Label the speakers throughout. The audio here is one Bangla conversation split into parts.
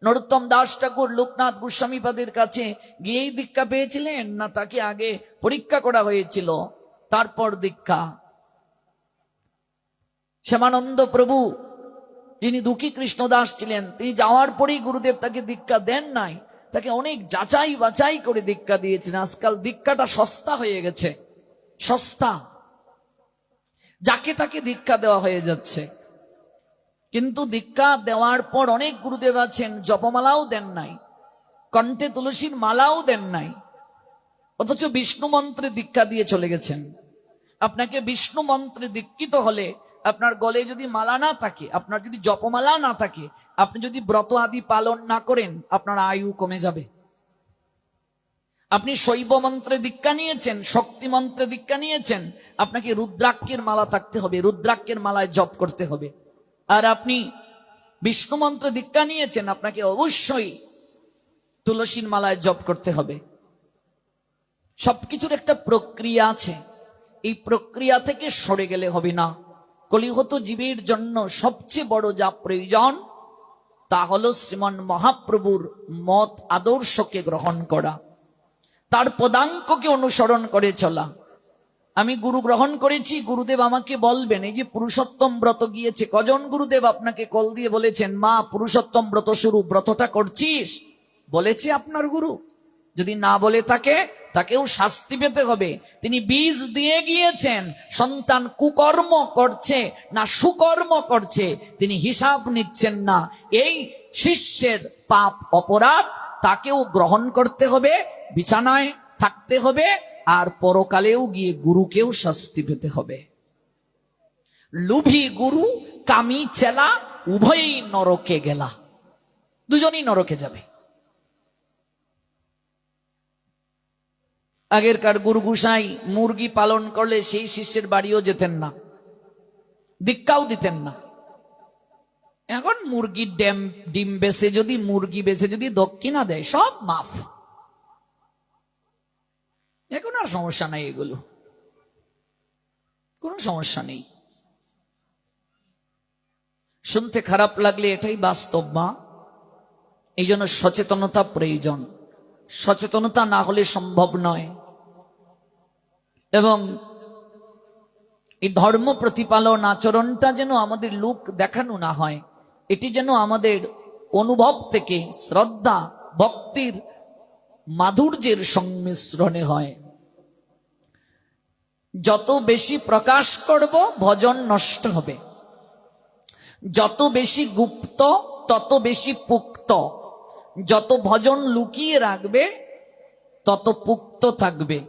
Speaker 1: নরোত্তম দাস ঠাকুর লোকনাথ গোস্বামীপাদের কাছে গিয়েই দীক্ষা পেয়েছিলেন, না তাকে আগে পরীক্ষা করা হয়েছিল তারপর দীক্ষা? শ্যামানন্দ প্রভু যিনি দুঃখী কৃষ্ণদাস ছিলেন, তিনি যাওয়ার পরেই গুরুদেব তাকে দীক্ষা দেন নাই, তাকে অনেক যাচাই বাছাই করে দীক্ষা দিয়েছেন। আজকাল দীক্ষাটা সস্তা হয়ে গেছে, সস্তা, যাকে তাকে দীক্ষা দেওয়া হয়ে যাচ্ছে। কিন্তু দীক্ষা দেওয়ার পর অনেক গুরুদেব আছেন জপমালাও দেন নাই, কণ্ঠে তুলসীর মালাও দেন নাই, অথচ বিষ্ণু মন্ত্রে দীক্ষা দিয়ে চলে গেছেন। আপনাকে বিষ্ণু মন্ত্রে দীক্ষিত হলে আপনার গলে যদি মালা না থাকে, আপনার যদি জপমালা না থাকে, আপনি যদি ব্রত আদি পালন না করেন, আপনার আয়ু কমে যাবে। আপনি শৈব মন্ত্রে দীক্ষা নিয়েছেন, শক্তি মন্ত্রে দীক্ষা নিয়েছেন, আপনাকে রুদ্রাক্ষের মালা থাকতে হবে, রুদ্রাক্ষের মালায় জপ করতে হবে। আর আপনি বিষ্ণু মন্ত্রে দীক্ষা নিয়েছেন, আপনাকে অবশ্যই তুলসীর মালায় জপ করতে হবে। সবকিছুর একটা প্রক্রিয়া আছে, এই প্রক্রিয়া থেকে সরে গেলে হবে না। কলিহত জীবের জন্য সবচেয়ে বড় যা প্রয়োজন তা হলো শ্রীমান মহাপ্রভুর মত আদর্শকে গ্রহণ করা, তার পদাঙ্ককে অনুসরণ করে চলা। আমি গুরু গ্রহণ করেছি, গুরুদেব আমাকে বলবেন, এই যে পুরুষোত্তম ব্রত গিয়েছে, কজন গুরুদেব আপনাকে কল দিয়ে বলেছেন মা পুরুষোত্তম ব্রত শুরু, ব্রতটা করছিস? বলেছে আপনার গুরু? যদি না বলে থাকে, তাকেও শাস্তি পেতে হবে। তিনি বীজ দিয়ে গিয়েছেন, সন্তান কুকর্ম করছে না সুকর্ম করছে তিনি হিসাব নিচ্ছেন না। এই শিষ্যের পাপ অপরাধ তাকেও গ্রহণ করতে হবে, বিছানায় থাকতে হবে, আর পরকালেও গিয়ে গুরুকেও শাস্তি পেতে হবে। লোভী গুরু কামি চেলা উভয়ই নরকে গেলা, দুজনই নরকে যাবে। আগেরকার গুরু গোসাই মুরগি পালন করলে সেই শিষ্যের বাড়িও যেতেন না, দীক্ষাও দিতেন না। এখন মুরগির ডিম বেচে যদি, মুরগি বেচে যদি দক্ষিণা দেয়, সব মাফ। এখন আর সমস্যা নাই, এগুলো কোনো সমস্যা নেই। শুনতে খারাপ লাগলে এটাই বাস্তব মা। এই জন্য সচেতনতা প্রয়োজন, সচেতনতা না হলে সম্ভব নয়। এবং এই ধর্ম প্রতিপালন আচরণটা যেন আমাদের লোক দেখানো না হয়, এটি যেন আমাদের অনুভব থেকে শ্রদ্ধা ভক্তির মাধুর্যের সংমিশ্রণে হয়। যত বেশি প্রকাশ করব ভজন নষ্ট হবে, যত বেশি গুপ্ত তত বেশি পুক্ত, যত ভজন লুকিয়ে রাখবে তত পুক্ত থাকবে।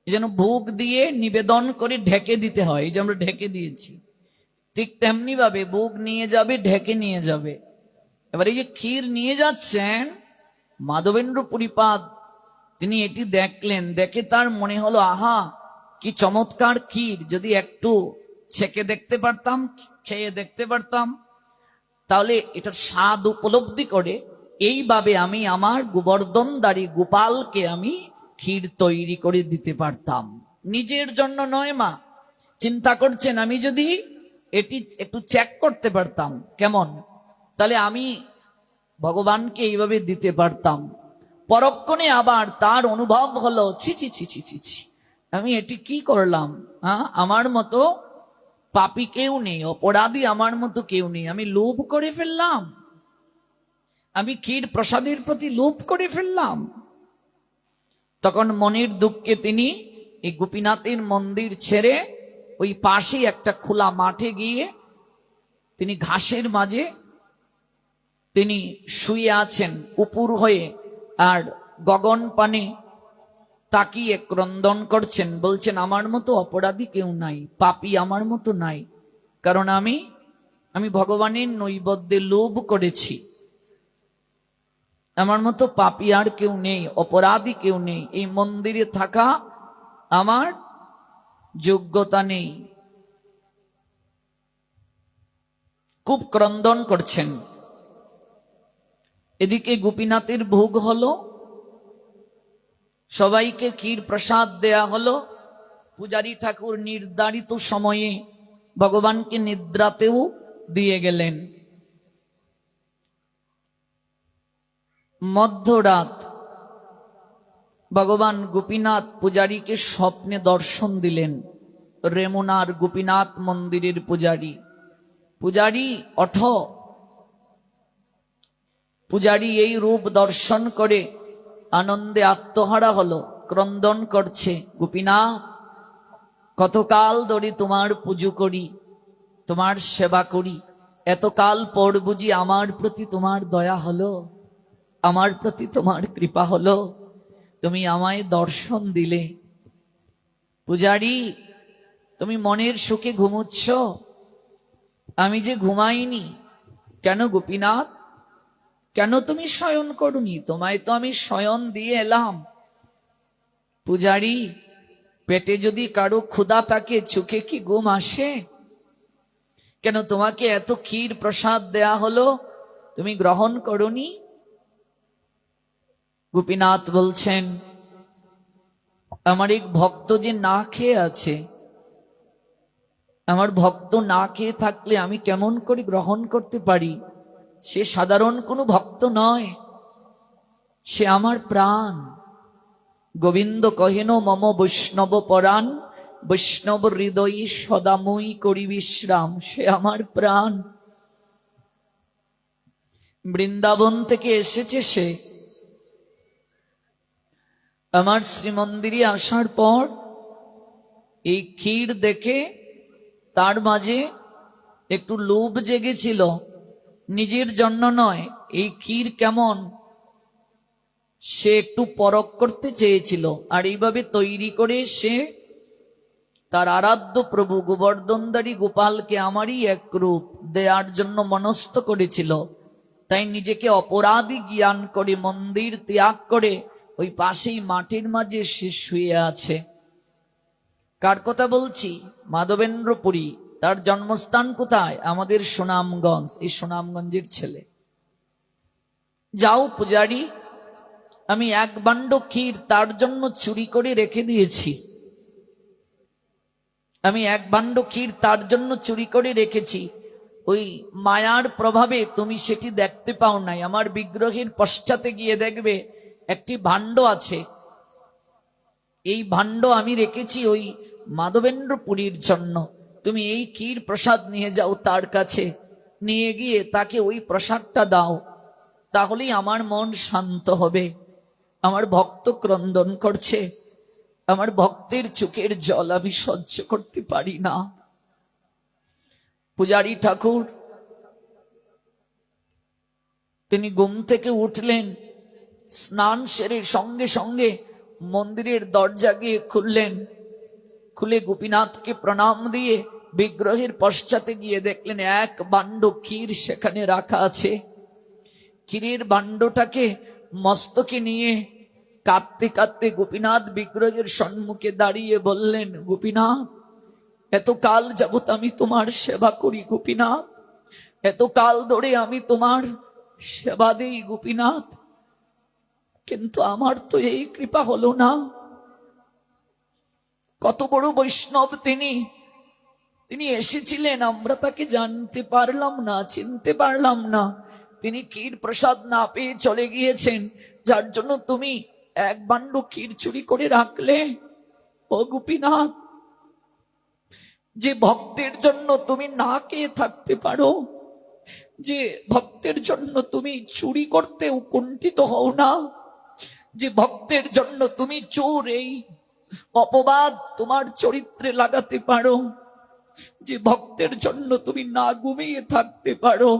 Speaker 1: এই যেন ভোগ দিয়ে নিবেদন করে ঢেকে দিতে হয়, এই যে আমরা ঢেকে দিয়েছি, ঠিক তেমনি ভাবে ভোগ নিয়ে যাবে, ঢেকে নিয়ে যাবে। এবার এই যে ক্ষীর নিয়ে যাচ্ছেন, মাধবেন্দ্র পুরীপাদ তিনি এটি দেখলেন, দেখে তার মনে হলো আহা কি চমৎকার ক্ষীর, যদি একটু ছেঁকে দেখতে পারতাম, খেয়ে দেখতে পারতাম, তাহলে এটার স্বাদ উপলব্ধি করে এইভাবে আমি আমার গোবর্ধনধারী গোপালকে আমি ক্ষীর তৈরি করে দিতে পারতাম। নিজের জন্য নয় মা, চিন্তা করছেন আমি যদি এটি একটু চেক করতে পারতাম কেমন, তাহলে আমি ভগবানকে এইভাবে দিতে পারতাম। পরক্ষণে আবার তার অনুভব হলো ছি ছি ছি ছি ছি ছি, আমি এটি কি করলাম, আমার মতো পাপী কেউ নেই, অপরাধী আমার মতো কেউ নেই, আমি লোভ করে ফেললাম, আমি ক্ষীর প্রসাদের প্রতি লোভ করে ফেললাম। তখন মনের দুঃখে তিনি এই গোপীনাথের মন্দির ছেড়ে ওই পাশে একটা খোলা মাঠে গিয়ে তিনি ঘাসের মাঝে তিনি শুয়ে আছেন উপুর হয়ে, আর গগন পানে তাকিয়ে ক্রন্দন করছেন, বলছেন আমার মতো অপরাধী কেউ নাই, পাপী আমার মতো নাই, কারণ আমি ভগবানের নৈবেদ্যে লোভ করেছি, আমার মতো পাপী আর কেউ নেই, অপরাধী কেউ নেই, এই মন্দিরে থাকা আমার যোগ্যতা নেই। খুব ক্রন্দন করছেন। এদিকে গোপীনাথের ভোগ হলো, সবাইকে ক্ষীর প্রসাদ দেয়া হলো, পূজারী ঠাকুর নির্ধারিত সময়ে ভগবানকে নিদ্রাতেও দিয়ে গেলেন। মধ্যরাত ভগবান গোপীনাথ পূজারীকে স্বপ্নে দর্শন দিলেন। রেমুনার গোপীনাথ মন্দিরের পূজারী। পূজারী অঠ পূজারী এই রূপ দর্শন করে আনন্দে আত্মহারা হলো, ক্রন্দন করছে, গোপীনাথ কতকাল ধরে তোমার পুজো করি, তোমার সেবা করি, এতকাল পর বুঝি আমার প্রতি তোমার দয়া হলো, আমার প্রতি তোমার কৃপা হলো, তুমি আমায় দর্শন দিলে। পূজারী তুমি মনের সুখে ঘুমুচ্ছ, আমি যে ঘুমাইনি। কেন গোপীনাথ, কেন তুমি শয়ন করুনি? তোমায় তো আমি শয়ন দিয়ে এলাম। পূজারী পেটে যদি কারো ক্ষুধা থাকে চোখে কি ঘুম আসে? কেন তোমাকে এত ক্ষীর প্রসাদ দেয়া হলো, তুমি গ্রহণ করনি? গোপীনাথ বলছেন, আমার এক ভক্ত যে না খেয়ে আছে, আমার ভক্ত না খেয়ে থাকলে আমি কেমন করে গ্রহণ করতে পারি? সে সাধারণ কোনো ভক্ত নয়, সে আমার প্রাণ। গোবিন্দ কহেন মম বৈষ্ণব পরাণ, বৈষ্ণব হৃদয়ী সদাময়ী করি বিশ্রাম। সে আমার প্রাণ, বৃন্দাবন থেকে এসেছে সে। আমার শ্রীমন্দিরে আসার পর এই ক্ষীর দেখে তার মাঝে একটু লোভ জেগেছিল, নিজের জন্য নয়, এই ক্ষীর কেমন সে একটু পরখ করতে চেয়েছিল। আর এইভাবে তৈরি করে সে তার আরাধ্য প্রভু গোবর্ধনধারী গোপালকে আমারই এক রূপ দেওয়ার জন্য মনস্থ করেছিল। তাই নিজেকে অপরাধী জ্ঞান করে মন্দির ত্যাগ করে ওই পাশেই মাটির মাঝে সে শুয়ে আছে। কার কথা বলছি? মাধবেন্দ্রপুরী। তার জন্মস্থান কোথায়? আমাদের সুনামগঞ্জ। এই সুনামগঞ্জের ছেলে। যাও পূজারী, আমি এক বান্ড ক্ষীর তার জন্য চুরি করে রেখে দিয়েছি। আমি এক ভাণ্ড ক্ষীর তার জন্য চুরি করে রেখেছি। ওই মায়ার প্রভাবে তুমি সেটি দেখতে পাও নাই। আমার বিগ্রহের পশ্চাতে গিয়ে দেখবে একটি ভাণ্ড আছে। এই ভাণ্ড আমি রেখেছি ওই মাধবেন্দ্রপুরীর জন্য। তুমি এই ক্ষীর প্রসাদ নিয়ে যাও তার কাছে, নিয়ে গিয়ে তাকে ওই প্রসাদটা দাও, তাহলেই আমার মন শান্ত হবে। আমার ভক্ত ক্রন্দন করছে, আমার ভক্তের চোখের জল আমি সহ্য করতে পারি না। পূজারী ঠাকুর তিনি ঘুম থেকে উঠলেন, স্নান সেরে সঙ্গে সঙ্গে মন্দিরের দরজা গিয়ে খুললেন। খুলে গোপীনাথকে প্রণাম দিয়ে বিগ্রহের পশ্চাতে গিয়ে দেখলেন এক ভাণ্ড ক্ষীর সেখানে রাখা আছে। ক্ষীরের ভাণ্ডটাকে মস্তকে নিয়ে কাঁদতে কাঁদতে গোপীনাথ বিগ্রহের সম্মুখে দাঁড়িয়ে বললেন, গোপীনাথ এত কাল যাবত আমি তোমার সেবা করি গোপীনাথ, এত কাল ধরে আমি তোমার সেবা দিই গোপীনাথ, কিন্তু আমার তো এই কৃপা হলো না। কত বড় বৈষ্ণব তিনি এসেছিলেন, আমরা তাকে জানতে পারলাম না, চিনতে পারলাম না। তিনি ক্ষীর প্রসাদ না পেয়ে চলে গিয়েছেন, যার জন্য তুমি এক ভাণ্ড ক্ষীর চুরি করে রাখলে। ও গোপীনাথ, যে ভক্তের জন্য তুমি না খেয়ে থাকতে পারো, যে ভক্তের জন্য তুমি চুরি করতেও কুণ্ঠিত হও না, যে ভক্তের জন্য তুমি চোর এই অপবাদ তোমার চরিত্রে লাগাতে পারো, যে ভক্তের জন্য তুমি না ঘুমিয়ে থাকতে পারো,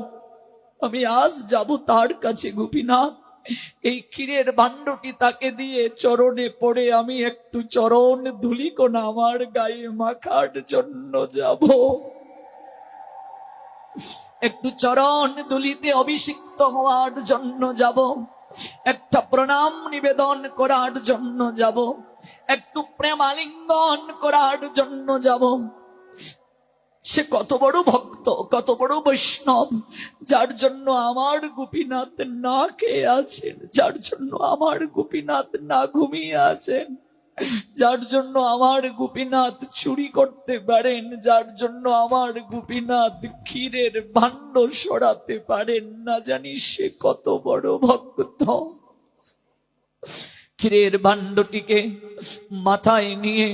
Speaker 1: আমি আজ যাব তার কাছে গোপীনাথ। এই ক্ষীরের ভাণ্ডটি তাকে দিয়ে চরণে পড়ে আমি একটু চরণ ধুলিকণা আমার গায়ে মাখার জন্য যাব, একটু চরণ ধুলিতে অভিষিক্ত হওয়ার জন্য যাব, একটা প্রণাম নিবেদন করার জন্য যাব, একটু প্রেমালিঙ্গন করার জন্য যাব। সে কত বড় ভক্ত, কত বড় বৈষ্ণব, যার জন্য আমার গোপীনাথ না খেয়ে আছেন, যার জন্য আমার গোপীনাথ না ঘুমিয়ে আছেন, যার জন্য আমার গোপীনাথ চুরি করতে পারেন, যার জন্য আমার গোপীনাথ ক্ষীরের ভাণ্ড সরাতে পারেন না। জানি সে কত বড় ভক্ত। ক্ষীরের ভাণ্ডটিকে মাথায় নিয়ে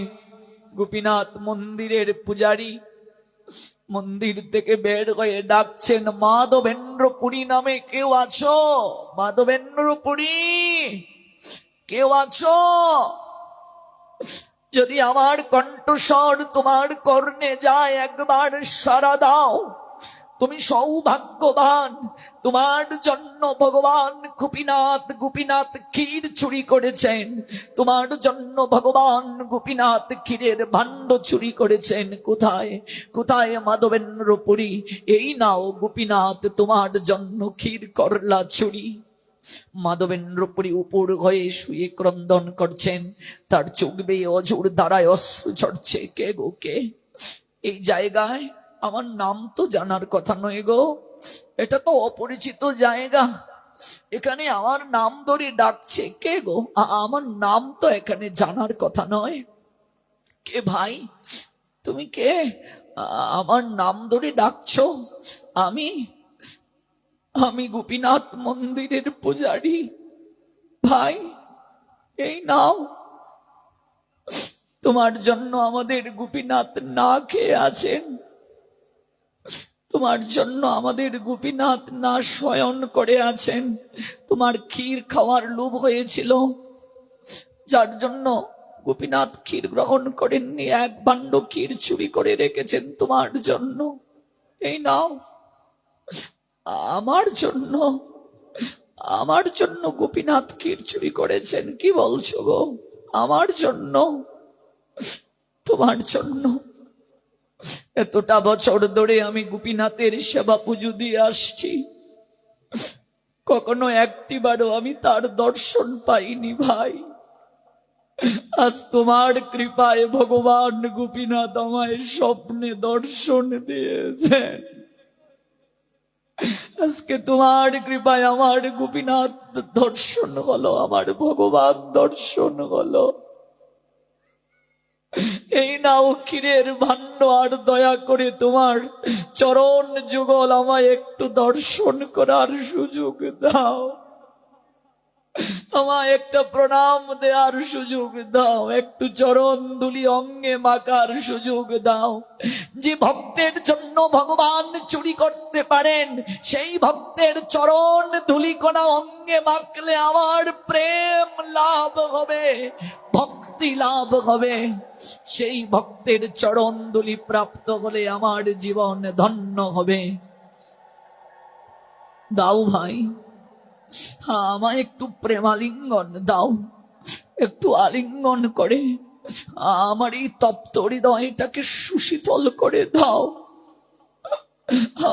Speaker 1: গোপীনাথ মন্দিরের পূজারী মন্দির থেকে বের হয়ে ডাকছেন, মাধবেন্দ্র পুরী নামে কেউ আছো? মাধবেন্দ্র পুরী কেউ আছো? যদি আমার কণ্ঠস্বর তোমার কর্ণে যায়, একবার সাড়া দাও। তুমি সৌভাগ্যবান, তোমার জন্য ভগবান গোপীনাথ ক্ষীর চুরি করেছেন, তোমার জন্য ভগবান গোপীনাথ ক্ষীরের ভাণ্ড চুরি করেছেন। কোথায় কোথায় মাধবেন্দ্র পুরী? এই নাও গোপীনাথ তোমার জন্য ক্ষীর করলা চুরি। মাধবেন্দ্র পুরী উপর হয়ে শুয়ে ক্রন্দন করছেন, তার চোখ বেয়ে অঝোর ধারায় অশ্রু ঝরছে। কে গো কে? এই জায়গায় আমার নাম তো জানার কথা নয় গো, এটা তো অপরিচিত জায়গা, এখানে আমার নাম ধরে ডাকছে কে গো? আমার নাম তো এখানে জানার কথা নয়। কে ভাই তুমি কে? আমার নাম ধরে ডাকছো? আমি গোপীনাথ মন্দিরের পূজারী। ভাই এই নাও, তোমার জন্য আমাদের গোপীনাথ না খেয়ে আছেন, তোমার জন্য আমাদের গোপীনাথ না শয়ন করে আছেন। তোমার ক্ষীর খাওয়ার লোভ হয়েছিল, যার জন্য গোপীনাথ ক্ষীর গ্রহণ করেননি, এক ভাণ্ড ক্ষীর চুরি করে রেখেছেন তোমার জন্য। এই নাও, আমার জন্য গোপীনাথ ক্ষীর চুরি করেছেন। কি বলছো গো? আমার জন্য, তোমার জন্য। এতটা বছর ধরে আমি গোপীনাথের সেবা পুজো দিয়ে আসছি, কখনো একটিবারও আমি তার দর্শন পাইনি ভাই। আজ তোমার কৃপায় ভগবান গোপীনাথ আমায় স্বপ্নে দর্শন দিয়েছেন। আজকে তোমার কৃপায় আমার গোপীনাথ দর্শন হলো, আমার ভগবান দর্শন হলো। এই নাও ক্ষীরের ভাণ্ড, আর দয়া করে তোমার চরণ যুগল আমায় একটু দর্শন করার সুযোগ দাও, আমায় একটা প্রণাম দেওয়ার সুযোগ দাও, একটু চরণ ধুলি অঙ্গে মাখার সুযোগ দাও। যে ভক্তের জন্য ভগবান চুরি করতে পারেন, সেই ভক্তের চরণ ধুলি কণা অঙ্গে মাখলে আমার প্রেম লাভ হবে, ভক্তি লাভ হবে। সেই ভক্তের চরণ ধুলি প্রাপ্ত হলে আমার জীবন ধন্য হবে। দাও ভাই, আমায় একটু প্রেমালিঙ্গন দাও, একটু আলিঙ্গন করে আমার এই তপ্ত হৃদয়টাকে সুশীতল করে দাও,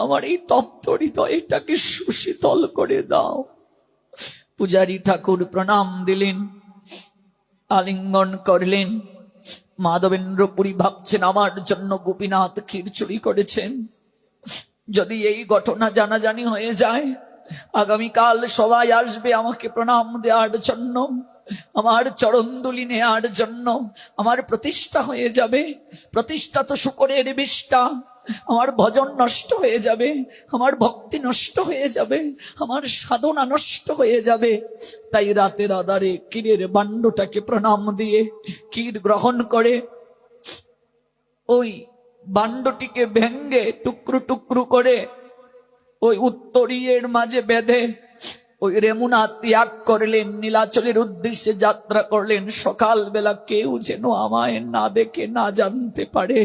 Speaker 1: আমার এই তপ্ত হৃদয়টাকে সুশীতল করে দাও। পূজারী ঠাকুর প্রণাম দিলেন, আলিঙ্গন করলেন। মাধবেন্দ্র পুরী ভাবছেন, আমার জন্য গোপীনাথ ক্ষীর চুরি করেছেন। যদি এই ঘটনা জানাজানি হয়ে যায়, আগামীকাল সবাই আসবে আমাকে প্রণাম দেওয়ার জন্য, আমার চরণদুলি নেওয়ার জন্য। আমার প্রতিষ্ঠা হয়ে যাবে, প্রতিষ্ঠা তো শুকরের বিষ্ঠা। আমার ভজন নষ্ট হয়ে যাবে, আমার ভক্তি নষ্ট হয়ে যাবে, আমার সাধনা নষ্ট হয়ে যাবে। তাই রাতের আধারে ক্ষীরের ভাণ্ডটাকে প্রণাম দিয়ে ক্ষীর গ্রহণ করে ওই ভাণ্ডটিকে ভেঙ্গে টুকরো টুকরো করে ওই উত্তরীয়ের মাঝে বেঁধে ওই রেমুনা ত্যাগ করলেন, নীলাচলের উদ্দেশ্যে যাত্রা করলেন। সকালবেলা কেউ যেন আমায় না দেখে, না জানতে পারে।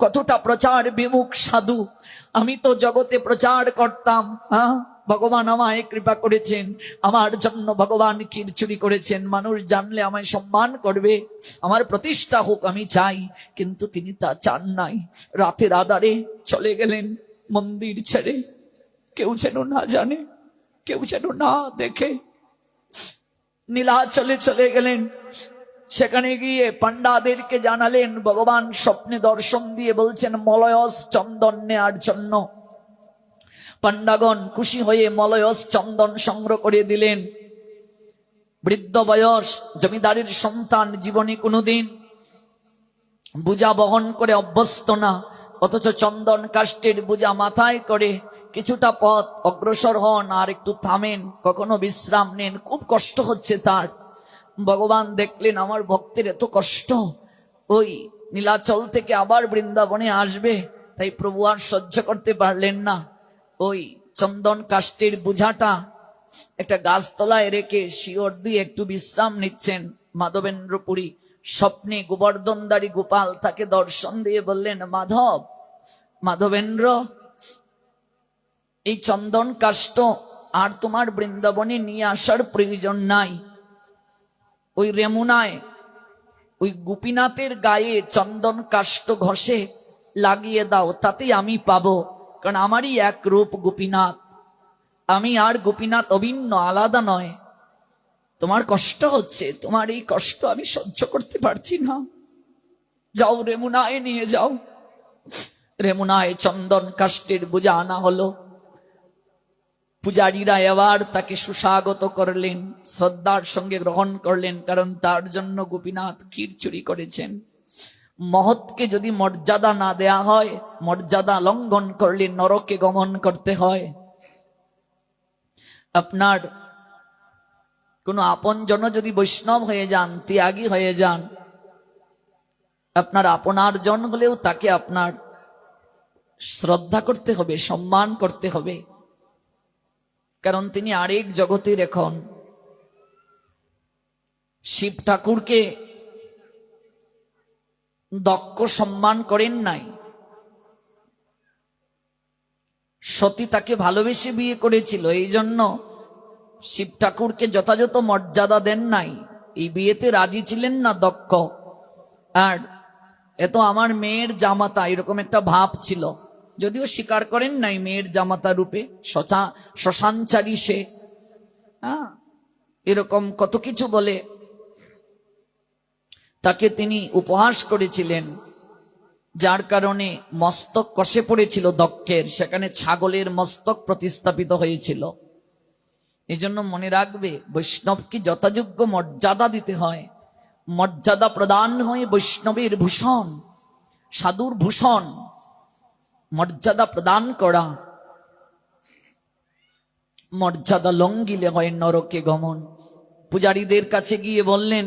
Speaker 1: কতটা প্রচার বিমুখ সাধু, আমি তো জগতে প্রচার করতাম। ভগবান আমায় কৃপা করেছেন, আমার জন্য ভগবান ক্ষীর চুরি করেছেন, মানুষ জানলে আমায় সম্মান করবে, আমার প্রতিষ্ঠা হোক আমি চাই। কিন্তু তিনি তা চান নাই। রাতের আধারে চলে গেলেন মন্দির ছেড়ে, কেউ যেন না জানে, কেউ যেন না দেখে। নীলাচলে চলে গেলেন। সেখানে গিয়ে পান্ডাদেরকে জানালেন, ভগবান স্বপ্নে দর্শন দিয়ে বলছেন মলয়স চন্দন নেয়ার জন্য। পান্ডাগণ খুশি হয়ে মলয়স চন্দন সংগ্রহ করে দিলেন। বৃদ্ধ বয়স, জমিদারের সন্তান, জীবনে কোনোদিন বোঝা বহন করে অভ্যস্ত না, অথচ চন্দন কাষ্ঠের বোঝা মাথায় করে কিছুটা পথ অগ্রসর হন, আর একটু থামেন, কখনো বিশ্রাম নেন, খুব কষ্ট হচ্ছে তার। ভগবান দেখলেন আমার ভক্তের এত কষ্ট, ওই নীলাচল থেকে আবার বৃন্দাবনে আসবে, তাই প্রভু আর সহ্য করতে পারলেন না। ওই চন্দন কাষ্ঠের বোঝাটা একটা গাছতলায় রেখে শিওর দিয়ে একটু বিশ্রাম নিচ্ছেন। মাধবেন্দ্রপুরী স্বপ্নে গোবর্ধনধারী গোপাল তাকে দর্শন দিয়ে বললেন, মাধব, মাধবেন্দ্র, এই চন্দন কাষ্ঠ আর তোমার বৃন্দাবনে নিয়ে আসার প্রয়োজন নাই। ওই রেমুনায় ওই গোপীনাথের গায়ে চন্দন কাষ্ঠ ঘষে লাগিয়ে দাও, তাতেই আমি পাবো, কারণ আমারই এক রূপ গোপীনাথ, আমি আর গোপীনাথ অভিন্ন, আলাদা নয়। তোমার কষ্ট হচ্ছে, তোমার এই কষ্ট আমি সহ্য করতে পারছি না, যাও রেমুনায় নিয়ে যাও। রেমুনায় চন্দন কাষ্ঠের বোঝা আনা হলো। পূজারীরা এবার তাকে সুস্বাগত করলেন, শ্রদ্ধার সঙ্গে গ্রহণ করলেন, কারণ তার জন্য গোপীনাথ ক্ষীর চুরি করেছেন। মহৎকে যদি মর্যাদা না দেয়া হয়, মর্যাদা লঙ্ঘন করলে নরকে গমন করতে হয়। আপনার কোন আপনজন যদি বৈষ্ণব হয়ে যান, ত্যাগী হয়ে যান, আপনার আপনার জন হলেও তাকে আপনার শ্রদ্ধা করতে হবে, সম্মান করতে হবে, কারণ তিনি আরেক জগতের। এখন শিব ঠাকুরকে দক্ষ সম্মান করেন নাই, সতী তাকে ভালোবেসে বিয়ে করেছিল, এই জন্য শিব ঠাকুরকে যথাযথ মর্যাদা দেন নাই, এই বিয়েতে রাজি ছিলেন না দক্ষ। আর এত আমার মেয়ের জামাতা, এরকম একটা ভাব ছিল, যদিও স্বীকার করেন নাই মেয়ের জামাতা রূপে, শ্মশানচারী সে, এরকম কত কিছু বলে তাকে তিনি উপহাস করেছিলেন, যার কারণে মস্তক কষে পড়েছিল দক্ষের, সেখানে ছাগলের মস্তক প্রতিস্থাপিত হয়েছিল। এই জন্য মনে রাখবে, বৈষ্ণবকে যথাযোগ্য মর্যাদা দিতে হয়। মর্যাদা প্রদান হয় বৈষ্ণবের ভূষণ, সাধুর ভূষণ, মর্যাদা প্রদান করা। মর্যাদা লঙ্ঘিলে হয় নরকে গমন। পূজারীদের কাছে গিয়ে বললেন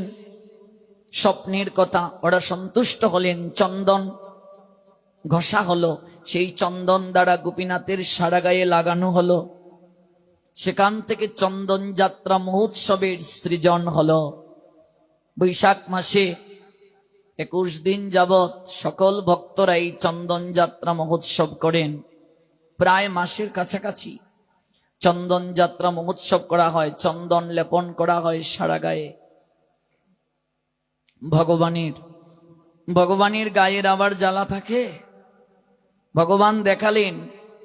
Speaker 1: স্বপ্নের কথা, ওরা সন্তুষ্ট হলেন। চন্দন ঘষা হলো, সেই চন্দন দ্বারা গোপীনাথের সারা গায়ে লাগানো হলো। সেখান থেকে চন্দন যাত্রা মহোৎসবের সৃজন হলো। বৈশাখ মাসে 21 দিন যাবৎ সকল ভক্তরা এই চন্দন যাত্রা মহোৎসব করেন। প্রায় মাসের কাছাকাছি চন্দন যাত্রা মহোৎসব করা হয়, চন্দন লেপন করা হয় সারা গায়ে। ভগবানের গায়ের আবার জ্বালা থাকে। ভগবান দেখালেন,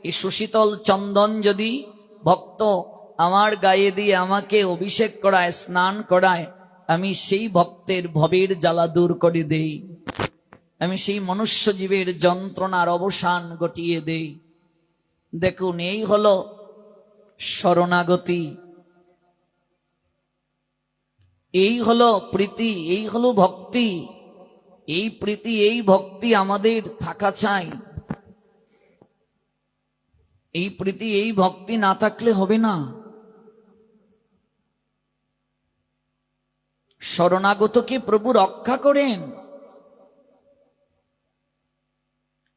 Speaker 1: এই সুশীতল চন্দন যদি ভক্ত আমার গায়ে দিয়ে আমাকে অভিষেক করায়, স্নান করায়, আমি সেই ভক্তের ভবের জ্বালা দূর করে দেই, আমি সেই মনুষ্য জীবের যন্ত্রণার অবসান ঘটিয়ে দেই। দেখুন, এই হলো শরণাগতি, এই হলো প্রীতি, এই হলো ভক্তি। এই প্রীতি, এই ভক্তি আমাদের থাকা চাই। এই প্রীতি, এই ভক্তি না থাকলে হবে না। শরণাগতকে প্রভু রক্ষা করেন।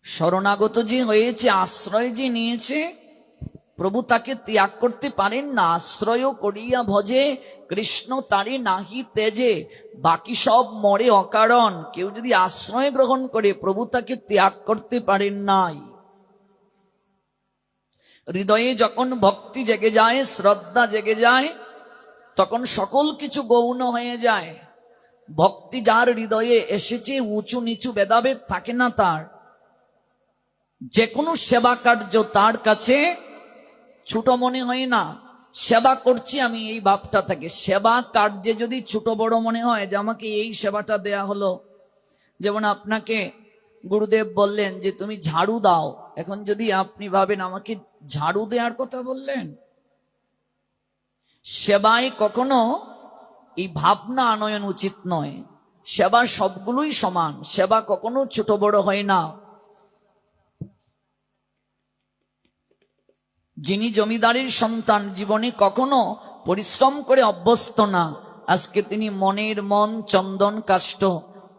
Speaker 1: শরণাগত যে হয়েছে, আশ্রয় যে নিয়েছে, প্রভু তাকে ত্যাগ করতে পারেন না। আশ্রয় করিয়া ভজে কৃষ্ণ তারে নাহি তেজে, বাকি সব মরে অকারণ। কেউ যদি আশ্রয় গ্রহণ করে, প্রভু তাকে ত্যাগ করতে পারেন নাই। হৃদয়ে যখন ভক্তি জেগে যায়, শ্রদ্ধা জেগে যায়, তখন সকল কিছু গৌণ হয়ে যায়। ভক্তি যার হৃদয়ে এসেছে, উঁচু নিচু ভেদাভেদ থাকে না তার। যে কোনো সেবা কার্য তার কাছে ছোট মনে হয় না। সেবা করছি আমি, এই ভাবটা থাকে। সেবা কার্যে যদি ছোট বড় মনে হয় যে আমাকে এই সেবাটা দেয়া হলো, যেমন আপনাকে গুরুদেব বললেন যে তুমি ঝাড়ু দাও, এখন যদি আপনি ভাবেন আমাকে ঝাড়ু দেওয়ার কথা বললেন, সেবায় কখনো এই ভাবনা আনয়ন উচিত নয়। সেবা সবগুলোই সমান, সেবা কখনো ছোট বড় হয় না। যিনি জমিদারের সন্তান, জীবনে কখনো পরিশ্রম করে অভ্যস্ত না, আজকে তিনি মনের মন চন্দন কাষ্ঠ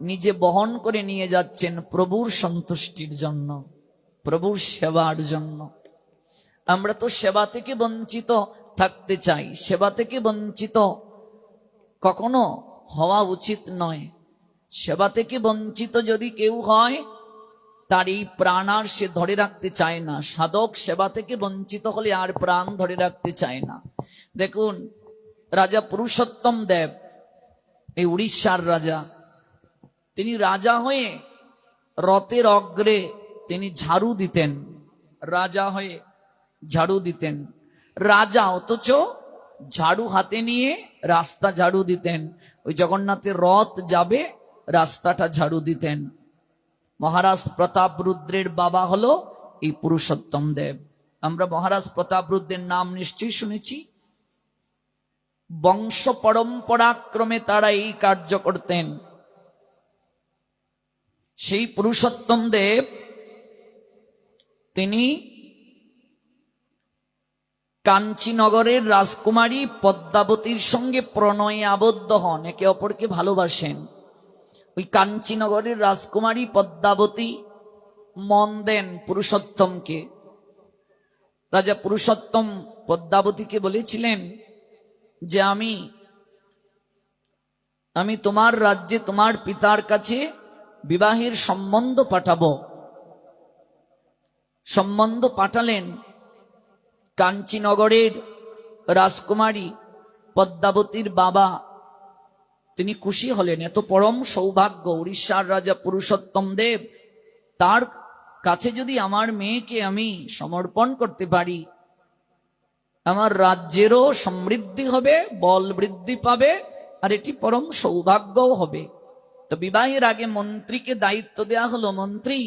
Speaker 1: নিজে বহন করে নিয়ে যাচ্ছেন প্রভুর সন্তুষ্টির জন্য, প্রভুর সেবার জন্য। আমরা তো সেবা থেকে বঞ্চিত থাকতে চাই, সেবা থেকে বঞ্চিত কখনো হওয়া উচিত নয়। সেবা থেকে বঞ্চিত যদি কেউ হয়, তার এই প্রাণ আর সে ধরে রাখতে চায় না। সাধক সেবা থেকে বঞ্চিত হলে আর প্রাণ ধরে রাখতে চায় না। দেখুন, রাজা পুরুষোত্তম দেব, এই উড়িষ্যার রাজা, তিনি রাজা হয়ে রথের অগ্রে তিনি ঝাড়ু দিতেন, রাজা হয়ে ঝাড়ু দিতেন। রাজা অথচ ঝাড়ু হাতে নিয়ে রাস্তা ঝাড়ু দিতেন। ওই জগন্নাথের রথ যাবে, রাস্তাটা ঝাড়ু দিতেন। মহারাজ প্রতাপ রুদ্রের বাবা হলো এই পুরুষোত্তম দেব। আমরা মহারাজ প্রতাপ রুদ্রের নাম নিশ্চয়ই শুনেছি। বংশ পরম্পরাক্রমে তারা এই কার্য করতেন। সেই পুরুষোত্তম দেব তিনি কাঞ্চীনগরের রাজকুমারী পদ্মাবতীর সঙ্গে প্রণয়ে আবদ্ধ হন, একে অপরকে ভালোবাসেন। ওই কাঞ্চীনগরের রাজকুমারী পদ্মাবতী মন দেন পুরুষোত্তমকে। রাজা পুরুষোত্তম পদ্মাবতীকে বলেছিলেন যে আমি তোমার রাজ্যে তোমার পিতার কাছে বিবাহের সম্বন্ধ পাঠাবো। সম্বন্ধ পাঠালেন। কাঞ্চীনগরের রাজকুমারী পদ্মাবতীর বাবা তিনি খুশি হলেন। এত পরম সৌভাগ্য, উড়িষ্যার রাজা পুরুষোত্তম দেব, তার কাছে যদি আমার মেয়েকে আমি সমর্পণ করতে পারি, আমার রাজ্যেরও সমৃদ্ধি হবে, বল বৃদ্ধি পাবে, আর এটি পরম সৌভাগ্যও হবে। তো বিবাহের আগে মন্ত্রীকে দায়িত্ব দেয়া হলো, মন্ত্রী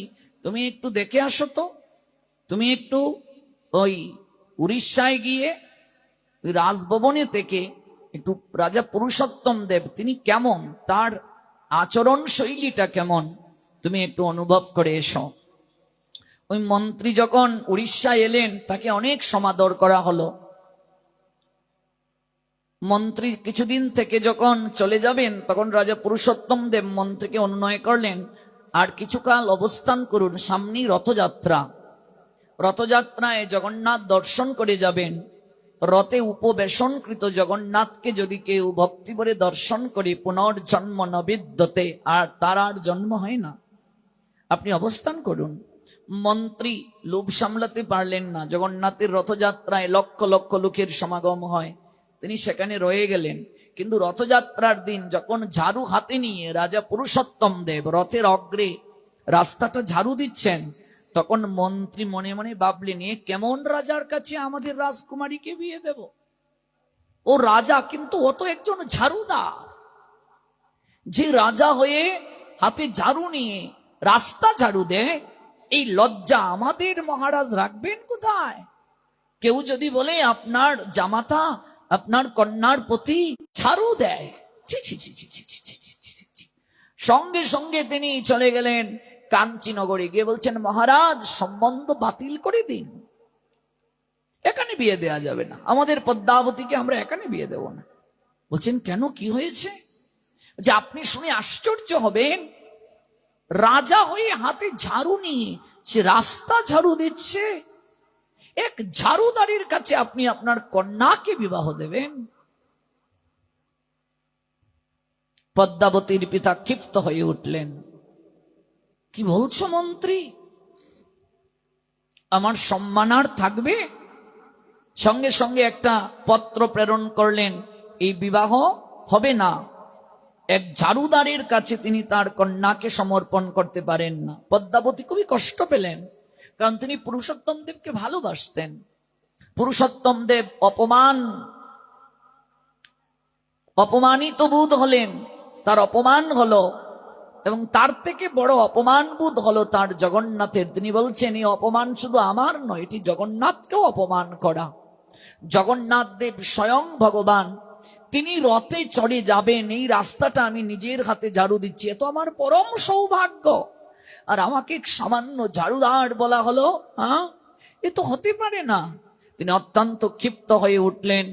Speaker 1: তুমি একটু দেখে আসো তো, তুমি একটু ওই উড়িষ্যায় গিয়ে ওই রাজভবনে থেকে একটু রাজা পুরুষোত্তম দেব তিনি কেমন, তার আচরণ শৈলীটা কেমন, তুমি একটু অনুভব করে এসো। ওই মন্ত্রী যখন উড়িষ্যায় এলেন, তাকে অনেক সমাদর করা হলো। মন্ত্রী কিছুদিন থেকে যখন চলে যাবেন, তখন রাজা পুরুষোত্তম দেব মন্ত্রীকে অনুনয় করলেন, আর কিছুকাল অবস্থান করুন, সামনেই রথযাত্রা। রথযাত্রায় জগন্নাথ দর্শন করে যাবেন। রথে উপবেশনকৃত জগন্নাথকে যদি কেউ ভক্তি ভরে দর্শন করে, পুনর্জন্ম নবিদ্যতে, আর তার আর জন্ম হয় না। আপনি অবস্থান করুন। মন্ত্রী লোভ সামলাতে পারলেন না। জগন্নাথের রথযাত্রায় লক্ষ লক্ষ লোকের সমাগম হয়, তিনি সেখানে রয়ে গেলেন। কিন্তু রথযাত্রার দিন যখন ঝাড়ু হাতে নিয়ে রাজা পুরুষোত্তম দেব রথের অগ্রে রাস্তাটা ঝাড়ু দিচ্ছেন, তখন মন্ত্রী মনে মনে ভাবলেন, এ কেমন রাজার কাছে আমাদের রাজকুমারীকে বিয়ে দেব? ও রাজা, কিন্তু ও তো একজন ঝাড়ুদার। যে রাজা হয়ে হাতে ঝাড়ু নিয়ে রাস্তা ঝাড়ু দেয়, এই লজ্জা আমাদের মহারাজ রাখবেন কোথায়? কেউ যদি বলে আপনার জামাতা আপনার কন্যার প্রতি ঝাড়ু দেয়, ছি ছি ছি ছি ছি ছি ছি ছি। সঙ্গে সঙ্গে তিনি চলে গেলেন কাঞ্চীনগরে, গিয়ে বলছেন, মহারাজ সম্বন্ধ বাতিল করে দিন, এখানে বিয়ে দেয়া যাবে না, আমাদের পদ্মাবতীকে আমরা এখানে বিয়ে দেব না। বলছেন, কেন, কি হয়েছে? যে আপনি শুনে আশ্চর্য হবেন, রাজা হয়ে হাতে ঝাড়ু নিয়ে সে রাস্তা ঝাড়ু দিচ্ছে, এক ঝাড়ুদারির কাছে আপনি আপনার কন্যাকে বিবাহ দেবেন? পদ্মাবতীর পিতা ক্ষিপ্ত হয়ে উঠলেন। কি বলছো মন্ত্রী, আমার সম্মান আর থাকবে? সঙ্গে সঙ্গে একটা পত্র প্রেরণ করলেন, এই বিবাহ হবে না, এক ঝাড়ুদারের কাছে তিনি তার কন্যাকে সমর্পণ করতে পারেন না। পদ্মাবতী খুবই কষ্ট পেলেন, কারণ তিনি পুরুষোত্তম দেবকে ভালোবাসতেন। পুরুষোত্তম দেব অপমানিত বোধ হলেন, তার অপমান হলো, এবং তার থেকে বড় অপমান বোধ হলো তার জগন্নাথের। তিনি বলছেন, এই অপমান শুধু আমার নয়, এটি জগন্নাথকেও অপমান করা। জগন্নাথ দেব স্বয়ং ভগবান, তিনি রথে চড়ে যাবেন, এই রাস্তাটা আমি নিজের হাতে ঝাড়ু দিচ্ছি, এ তো আমার পরম সৌভাগ্য, আর আমাকে সামান্য ঝাড়ুদার বলা হলো? এ তো হতে পারে না। তিনি অত্যন্ত ক্ষিপ্ত হয়ে উঠলেন।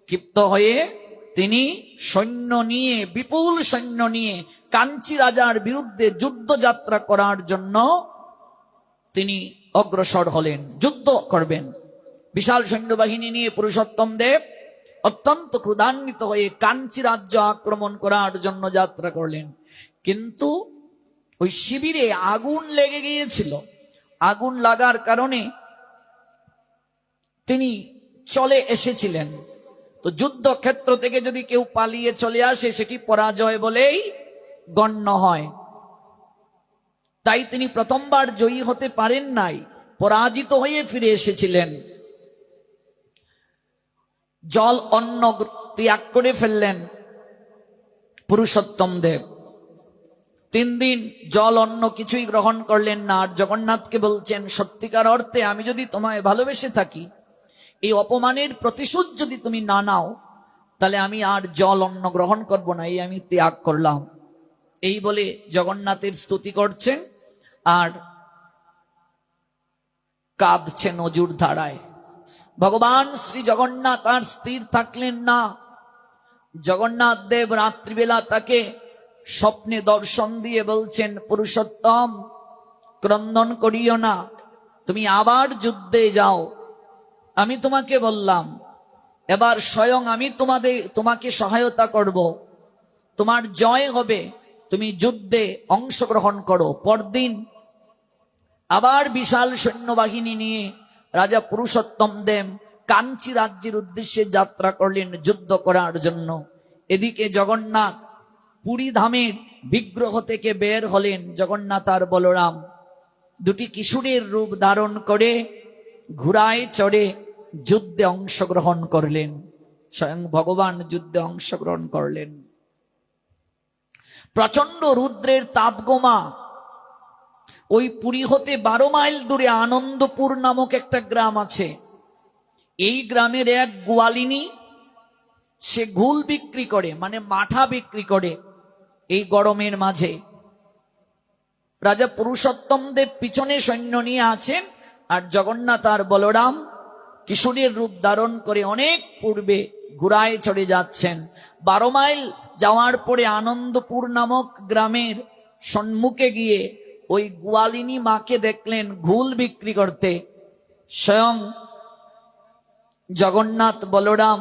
Speaker 1: ক্ষিপ্ত হয়ে তিনি সৈন্য নিয়ে, বিপুল সৈন্য নিয়ে কাঞ্চি রাজার বিরুদ্ধে যুদ্ধযাত্রা করার জন্য তিনি অগ্রসর হলেন, যুদ্ধ করবেন। বিশাল সৈন্যবাহিনী নিয়ে পুরুষোত্তম দেব অত্যন্ত ক্রোধান্বিত হয়ে কাঞ্চি রাজ্য আক্রমণ করার জন্য যাত্রা করলেন। কিন্তু ওই শিবিরে আগুন লেগে গিয়েছিল। আগুন লাগার কারণে তিনি চলে এসেছিলেন। তো যুদ্ধক্ষেত্র থেকে যদি কেউ পালিয়ে চলে আসে সেটি পরাজয় বলেই গণ্য হয়। তাই তিনি প্রথমবার জয়ী হতে পারেন নাই, পরাজিত হয়ে ফিরে এসেছিলেন। জল অন্ন ত্যাগ করে ফেললেন পুরুষোত্তম দেব। 3 দিন জল অন্ন কিছুই গ্রহণ করলেন না। আর জগন্নাথকে বলছেন, সত্যিকার অর্থে আমি যদি তোমায় ভালোবেসে থাকি, এই অপমানের প্রতিশোধ যদি তুমি না নাও, তাহলে আমি আর জল অন্ন গ্রহণ করব না, এই আমি ত্যাগ করলাম। এই বলে জগন্নাথের স্তুতি করছেন আর কাঁদছেন অজুর ধারায়। ভগবান শ্রী জগন্নাথ আর স্থির থাকলেন না। জগন্নাথ দেব রাত্রিবেলা তাকে স্বপ্নে দর্শন দিয়ে বলছেন, পুরুষোত্তম, ক্রন্দন করিও না, তুমি আবার যুদ্ধে যাও। আমি তোমাকে বললাম, এবার স্বয়ং আমি তোমাকে সহায়তা করব, তোমার জয় হবে, তুমি যুদ্ধে অংশগ্রহণ করো। পরদিন আবার বিশাল সৈন্যবাহিনী নিয়ে রাজা পুরুষোত্তম দেব কাঞ্চি রাজ্যের উদ্দেশ্যে যাত্রা করলেন যুদ্ধ করার জন্য। এদিকে জগন্নাথ পুরী ধামের বিগ্রহ থেকে বের হলেন। জগন্নাথ আর বলরাম দুটি কিশোরের রূপ ধারণ করে ঘোড়ায় চড়ে যুদ্ধে অংশগ্রহণ করলেন। স্বয়ং ভগবান যুদ্ধে অংশগ্রহণ করলেন। প্রচন্ড রুদ্রের তাপগোমা। ওই পুরী হতে 12 মাইল দূরে আনন্দপুর নামক একটা গ্রাম আছে। এই গ্রামের এক গোয়ালিনী, সে ঘুল বিক্রি করে, মানে মাঠা বিক্রি করে এই গরমের মাঝে। রাজা পুরুষোত্তম দেব পিছনে সৈন্য নিয়ে আছেন, আর জগন্নাথ আর বলরাম কিশোরের রূপ ধারণ করে অনেক পূর্বে ঘোড়ায় চড়ে যাচ্ছেন। 12 মাইল যাওয়ার পরে আনন্দপুর নামক গ্রামের সম্মুখে গিয়ে ওই গোয়ালিনী মাকে দেখলেন ঘুল বিক্রি করতে। স্বয়ং জগন্নাথ বলরাম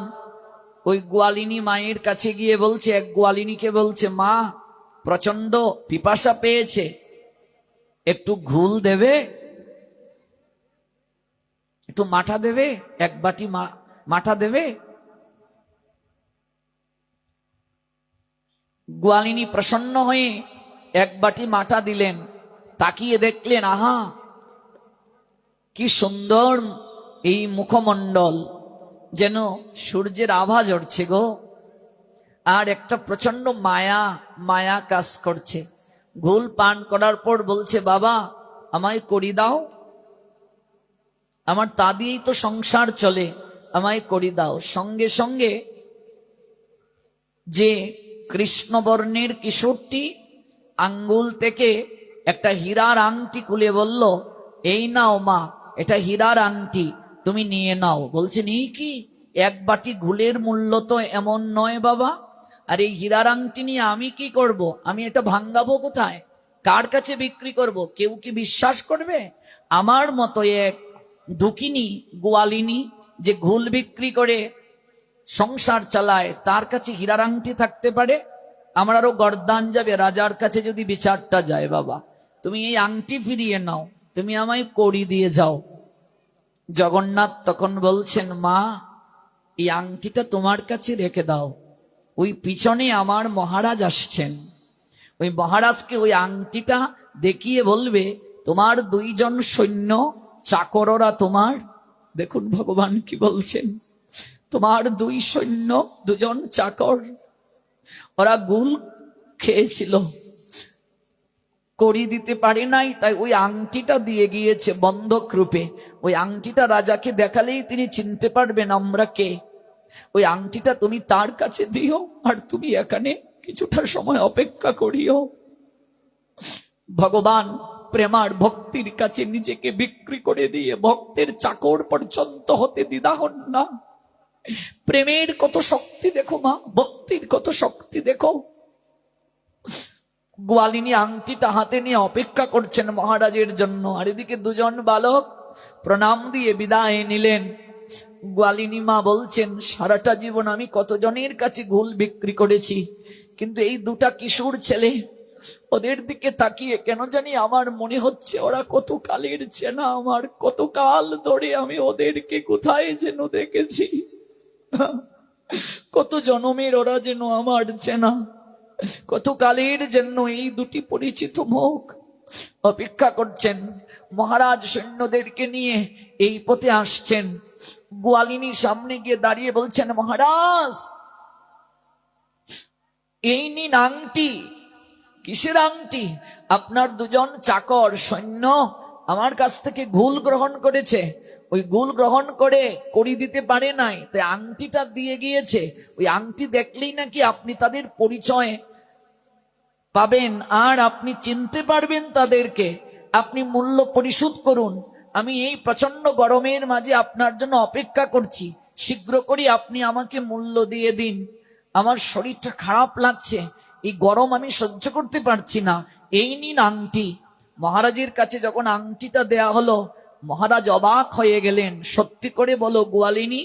Speaker 1: ওই গোয়ালিনী মায়ের কাছে গিয়ে বলছে, এক গোয়ালিনীকে বলছে, মা, প্রচন্ড পিপাসা পেয়েছে, একটু ঘুল দেবে, একটু মাঠা দেবে, 1 বাটি মাঠা দেবে। গোয়ালিনী প্রসন্ন হয়ে 1 বাটি মাঠা দিলেন। তাকিয়ে দেখলেন, আহা, কি সুন্দর এই মুখমণ্ডল, যেন সূর্যের আভা ঝরছে গো। আর একটা প্রচন্ড মায়া কাজ করছে। ঘুল পান করার পর বলছে, বাবা, আমায় করি দাও, আমার তা দিয়েই তো সংসার চলে, আমায় করি দাও। সঙ্গে সঙ্গে যে কৃষ্ণবর্ণের কিশোরটি আঙ্গুল থেকে একটা হীরার আংটি খুলে বলল, এই নাও মা, এটা হীরার আংটি, তুমি নিয়ে নাও। বলছে, নিয়ে কি? 1 বাটি ঘুলের মূল্য তো এমন নয় বাবা, আর এই হীরার আংটি নিয়ে আমি কি করব? আমি এটা ভাঙ্গাবো কোথায়? কার কাছে বিক্রি করব? কেউ কি বিশ্বাস করবে? আমার মতো এক দুঃখিনী গোয়ালিনী যে ঘুল বিক্রি করে সংসার চালায়, তার কাছে হীরার আংটি থাকতে পারে? আমার আরো গর্দান যাবে রাজার কাছে যদি বিচারটা যায়। বাবা, তুমি এই আংটি ফিরিয়ে নাও, তুমি আমায় কড়ি দিয়ে যাও। জগন্নাথ তখন বলছেন, মা, এই আংটিটা তোমার কাছে রেখে দাও, ওই পিছনে আমার মহারাজ আসছেন, ওই মহারাজকে ওই আংটিটা দেখিয়ে বলবে, তোমার 2 জন সৈন্য চাকররা তোমার, দেখুন ভগবান কি বলছেন, তোমার 2 সৈন্য, 2 জন চাকর, ওরা গুল খেয়েছিল, করি দিতে পারে নাই, তাই ওই আংটিটা দিয়ে গিয়েছে বন্ধক রূপে। ওই আংটিটা রাজাকে দেখালেই তিনি চিনতে পারবেন আমরা কে। ওই আংটিটা তুমি তার কাছে দিও, আর তুমি এখানে কিছুটা সময় অপেক্ষা করিও। ভগবান প্রেমার ভক্তির কাছে নিজেকে বিক্রি করে দিয়ে ভক্তের চাকর পর্যন্ত হতে দ্বিধা হন না। প্রেমের কত শক্তি দেখো মা, ভক্তির কত শক্তি দেখো। গোয়ালিনী আংটিটা হাতে নিয়ে অপেক্ষা করছেন মহারাজের জন্য, আর এদিকে দুজন বালক প্রণাম দিয়ে বিদায় নিলেন। গোয়ালিনী মা বলছেন, সারাটা জীবন আমি কতজনের কাছে ঘুল বিক্রি করেছি, কিন্তু এই দুটা কিশোর ছেলে, ওদের দিকে তাকিয়ে কেন জানি আমার মনে হচ্ছে ওরা কত কালের চেনা আমার, কত কাল ধরে আমি ওদেরকে কোথায় যেন দেখেছি, কত জনমের ওরা যেন আমার চেনা, কত কালের জন্য এই দুটি পরিচিত মুখ। অপেক্ষা করছেন মহারাজ সৈন্যদেরকে নিয়ে এই পথে আসছেন। গোয়ালিনী সামনে গিয়ে দাঁড়িয়ে বলছেন, মহারাজ এই নিন আংটি। কিসের আংটি? আপনার দুজন চাকর সৈন্য আমার কাছ থেকে ঘুল গ্রহণ করেছে, ওই ঘুল গ্রহণ করে করি দিতে পারে নাই, তাই আংটিটা দিয়ে গিয়েছে। ওই আংটি দেখলেই নাকি আপনি তাদের পরিচয় পাবেন, আর আপনি চিনতে পারবেন তাদেরকে। আপনি মূল্য পরিশোধ করুন, আমি এই প্রচন্ড গরমের মাঝে আপনার জন্য অপেক্ষা করছি, শীঘ্র করে আপনি আমাকে মূল্য দিয়ে দিন। আমার শরীরটা খারাপ লাগছে, এই গরম আমি সহ্য করতে পারছি না, এই নিন আংটি। মহারাজের কাছে যখন আংটিটা দেয়া হলো, মহারাজ অবাক হয়ে গেলেন। সত্যি করে বলো গোয়ালিনী,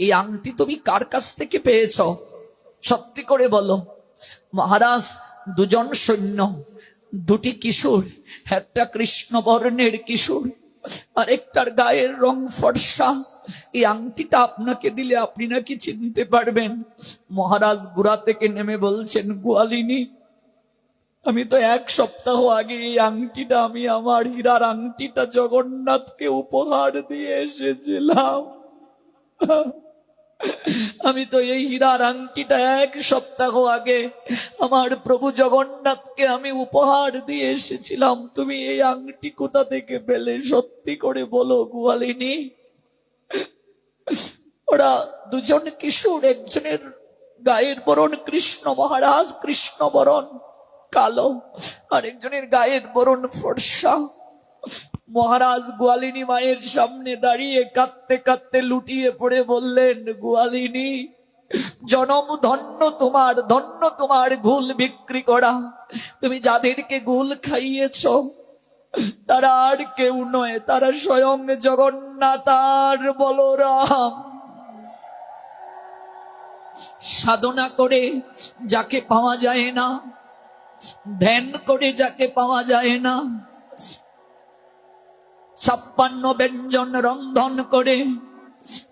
Speaker 1: এই আংটি তুমি কার কাছ থেকে পেয়েছ? সত্যি করে বলো। মহারাজ, দুজন সৈন্য, দুটি কিশোর, একটা কৃষ্ণ বর্ণের কিশোর, আরেকটার গায়ের রং ফর্সা, এই আংটিটা আপনাকে দিলে আপনি নাকি চিনতে পারবেন। মহারাজ গুড়া থেকে নেমে বলছেন, গোয়ালিনী আমি তো এক সপ্তাহ আগে এই আংটিটা, আমি আমার হীরার আংটিটা জগন্নাথকে উপহার দিয়ে এসেছিলাম। আমি তো এই হীরার আংটিটা এক সপ্তাহ আগে আমার প্রভু জগন্নাথকে আমি উপহার দিয়ে এসেছিলাম। তুমি এই আংটি কোথা থেকে পেলে? সত্যি করে বলো গোয়ালিনী। ওরা দুজন কিশোর, একজনের গায়ের বরণ কৃষ্ণ মহারাজ, কৃষ্ণ বরণ কালো, আর একজনের গায়ের বরণ ফর্সা। মহারাজ গোয়ালিনী মায়ের সামনে দাঁড়িয়ে কাঁদতে কাঁদতে লুটিয়ে পড়ে বললেন, গোয়ালিনী জনম ধন্য তোমার, ধন্য তোমার ঘুল বিক্রি করা। তুমি যাদেরকে ঘুল খাইয়েছ তারা আর কেউ নয়, তারা স্বয়ং জগন্নাথ আর বলরাম। সাধনা করে যাকে পাওয়া যায় না, ধ্যান করে যাকে পাওয়া যায় না, 56 ব্যঞ্জন রন্ধন করে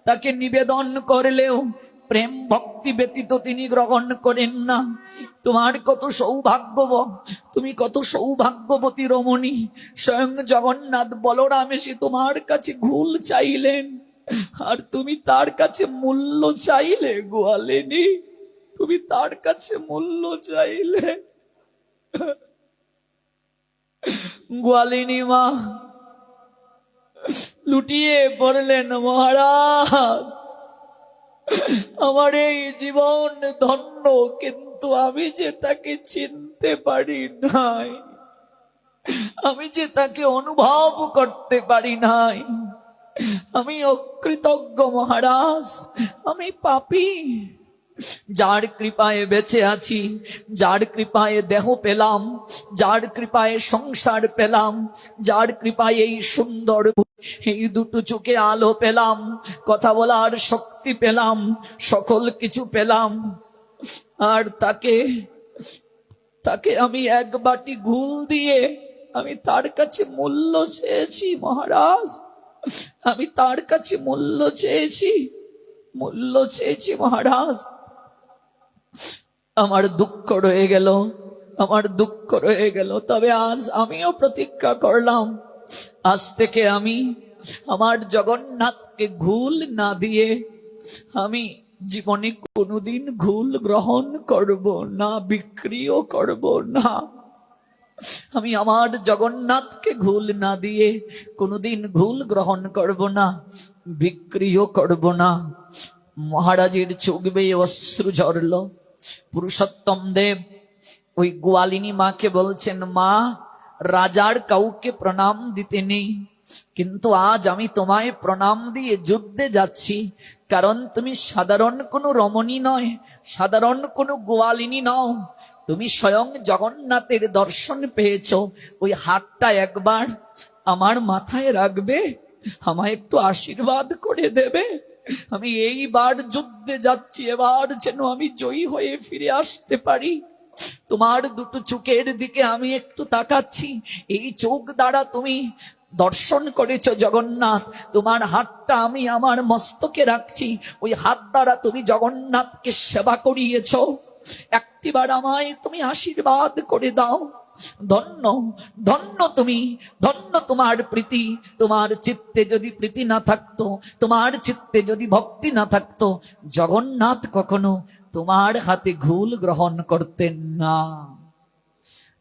Speaker 1: তাকে নিবেদন করলেও প্রেম ভক্তি ব্যতীত তিনি গ্রহণ করেন না। তোমার কত সৌভাগ্য, তুমি কত সৌভাগ্যবতী রমণী। স্বয়ং জগন্নাথ বলরাম এসে তোমার কাছে ঘুল চাইলেন, আর তুমি তার কাছে মূল্য চাইলে। গোয়ালিনী তুমি তার কাছে মূল্য চাইলে। গোয়ালিনী মা লুটিয়ে পড়লেন, মহারাজ আমার এই জীবন ধন্য, কিন্তু আমি যে তাকে চিনতে পারি নাই, আমি যে তাকে অনুভব করতে পারি নাই, আমি অকৃতজ্ঞ মহারাজ, আমি পাপী। যার কৃপায় বেঁচে আছি, যার কৃপায় দেহ পেলাম, যার কৃপায় সংসার পেলাম, যার কৃপায় এই সুন্দর, এই দুটো চোখে আলো পেলাম, কথা বলার শক্তি পেলাম, সকল কিছু পেলাম, আর তাকে আমি এক বাটি ঘুল দিয়ে আমি তার কাছে মূল্য চেয়েছি মহারাজ, আমি তার কাছে মূল্য চেয়েছি মহারাজ। আমার দুঃখ রয়ে গেল, তবে আজ আমিও প্রতিজ্ঞা করলাম, আজ থেকে আমি আমার জগন্নাথকে ঘুল না দিয়ে আমি জীবনে কোনোদিন ঘুল গ্রহণ করব না, বিক্রিও করব না। আমি আমার জগন্নাথকে ঘুল না দিয়ে কোনোদিন ঘুল গ্রহণ করব না, বিক্রিও করব না। মহারাজের চোখ বেয়ে অশ্রু ঝরল। পুরুষোত্তম দেব ওই গোয়ালিনী মাকে বলছেন, মা রাজার কাউকে প্রণাম দিতে নেই, কিন্তু আজ আমি তোমায় প্রণাম দিয়ে যুদ্ধে যাচ্ছি, কারণ তুমি সাধারণ কোনো রমণী নয়, সাধারণ কোনো গোয়ালিনী নও, তুমি স্বয়ং জগন্নাথের দর্শন পেয়েছ। ওই হাতটা একবার আমার মাথায় রাখবে, আমায় একটু আশীর্বাদ করে দেবে। আমি এইবার যুদ্ধে যাচ্ছি, এবার যেন আমি জয়ী হয়ে ফিরে আসতে পারি। তোমার দুটো চোখের দিকে আমি একটু তাকাচ্ছি, এই চোখ দ্বারা তুমি দর্শন করেছ জগন্নাথ, তোমার হাতটা আমি আমার মস্তকে রাখছি, ওই হাত দ্বারা তুমি জগন্নাথকে সেবা করিয়েছ, একটিবার আমায় তুমি আশীর্বাদ করে দাও। ধন্য ধন্য তুমি, ধন্য তোমার প্রীতি। তোমার চিত্তে যদি প্রীতি না থাকতো, তোমার চিত্তে যদি ভক্তি না থাকতো, জগন্নাথ কখনো তোমার হাতে ঘুল গ্রহণ করতেন না।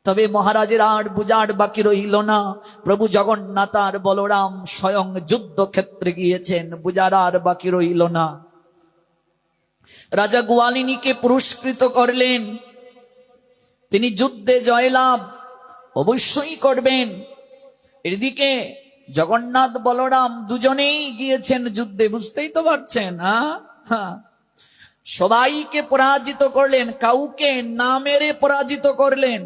Speaker 1: তবে মহারাজের আর বুঝার বাকি রইল না, প্রভু জগন্নাথ আর বলরাম স্বয়ং যুদ্ধক্ষেত্রে গিয়েছেন, বুঝার আর বাকি রইল না। রাজা গোয়ালিনীকে পুরস্কৃত করলেন, তিনি যুদ্ধে জয়লাভ অবশ্যই করবেন। এদিকে জগন্নাথ বলরাম দুজনেই গিয়েছেন যুদ্ধে, বুঝতেই তো পারছেন। সবাইকে পরাজিত করলেন, কাউকে না মেরে পরাজিত করলেন,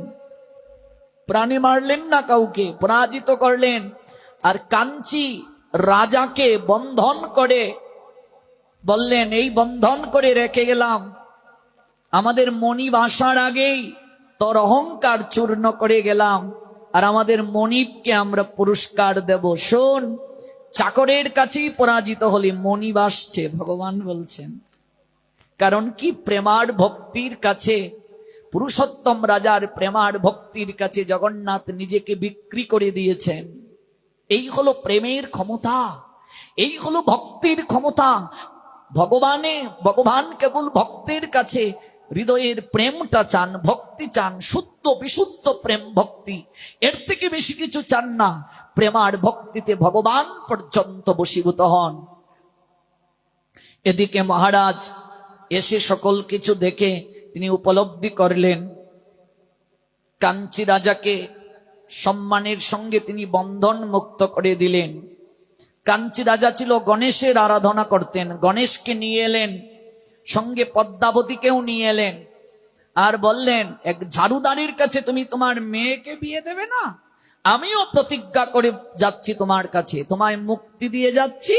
Speaker 1: প্রাণে মারলেন না, কাউকে পরাজিত করলেন। আর কাঞ্চি রাজাকে বন্ধন করে বললেন, এই বন্ধন করে রেখে গেলাম, আমাদের মনিব আসার আগেই তোর অহংকার চূর্ণ করে গেলাম, আর আমাদের মনিবকে আমরা পুরস্কার দেব। শোন, চাকরের কাছেই পরাজিত হলে মনিব আসছে, ভগবান বলছেন। কারণ কি, প্রেমার ভক্তির কাছে, পুরুষোত্তম রাজার প্রেমার ভক্তির কাছে জগন্নাথ নিজেকে বিক্রি করে দিয়েছেন। এই হলো প্রেমের ক্ষমতা, এই হলো ভক্তির ক্ষমতা। ভগবান কেবল ভক্তের কাছে হৃদয়ের প্রেমটা চান, ভক্তি চান, শুদ্ধ বিশুদ্ধ প্রেম ভক্তি, এর থেকে বেশি কিছু চান না। প্রেমার ভক্তিতে ভগবান পর্যন্ত বশীভূত হন। এদিকে মহারাজ এসে সকল কিছু দেখে তিনি উপলব্ধি করলেন, কাঞ্চি রাজাকে সম্মানের সঙ্গে তিনি বন্ধন মুক্ত করে দিলেন। কাঞ্চি রাজা ছিল গণেশের আরাধনা করতেন, গণেশকে নিয়ে এলেন, সঙ্গে পদ্মাবতীকেও নিয়ে এলেন, আর বললেন, এক ঝাড়ুদারের কাছে তুমি তোমার মেয়েকে বিয়ে দেবে না? আমিও প্রতিজ্ঞা করে যাচ্ছি তোমার কাছে, তোমায় মুক্তি দিয়ে যাচ্ছি,